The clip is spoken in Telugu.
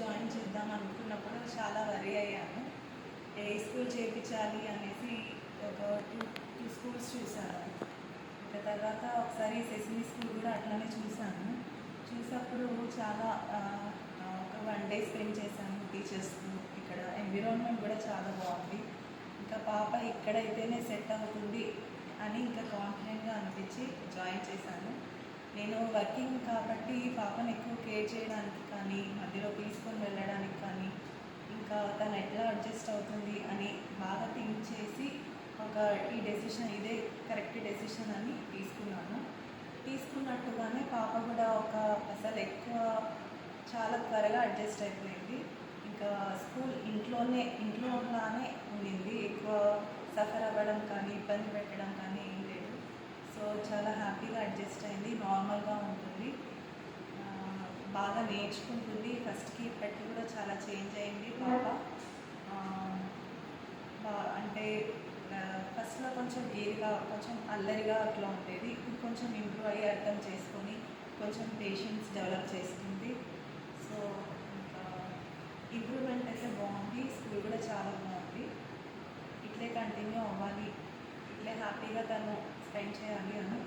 జాయిన్ చేద్దాం అనుకున్నప్పుడు చాలా వరీ అయ్యాను. ఏ స్కూల్ చేయించాలి అనేసి ఒక టూ స్కూల్స్ చూశాను. ఇంకా తర్వాత ఒకసారి సెసమీ స్కూల్ కూడా అట్లానే చూశాను. చూసినప్పుడు చాలా ఒక 1 day స్పెండ్ చేశాను టీచర్స్తో. ఇక్కడ ఎన్విరాన్మెంట్ కూడా చాలా బాగుంది. ఇంకా పాప ఇక్కడైతేనే సెట్ అవుతుంది అని ఇంకా కాన్ఫిడెంట్గా అనిపించి జాయిన్ చేశాను. నేను వర్కింగ్ కాబట్టి పాపను ఎక్కువ కేర్ చేయడానికి కానీ, మధ్యలో తీసుకొని వెళ్ళడానికి కానీ, ఇంకా తను ఎట్లా అడ్జస్ట్ అవుతుంది అని బాగా థింక్ చేసి ఈ డెసిషన్ ఇదే కరెక్ట్ డెసిషన్ అని తీసుకున్నట్టుగానే పాప కూడా అసలు చాలా త్వరగా అడ్జస్ట్ అయిపోయింది. ఇంకా స్కూల్ ఇంట్లోనే ఉండింది. ఎక్కువ సఫర్ అవ్వడం కానీ, ఇబ్బంది పెట్టడం కానీ ఏం లేదు. సో చాలా హ్యాపీగా అడ్జస్ట్ అయింది. నార్మల్గా ఉంటుంది, బాగా నేర్చుకుంటుంది. ఫస్ట్కి ఇప్పటికి కూడా చాలా చేంజ్ అయింది పాప. అంటే ఫస్ట్లో కొంచెం ఏదిగా కొంచెం అల్లరిగా అట్లా ఉండేది. ఇప్పుడు కొంచెం ఇంప్రూవ్ అయ్యి అర్థం చేసుకొని కొంచెం పేషెన్స్ డెవలప్ చేసుకుంది. సో ఇంకా ఇంప్రూవ్మెంట్ అయితే బాగుంది. స్కూల్ కూడా చాలా బాగుంది. ఇట్లే కంటిన్యూ అవ్వాలి, ఇట్లే హ్యాపీగా తను స్పెండ్ చేయాలి అని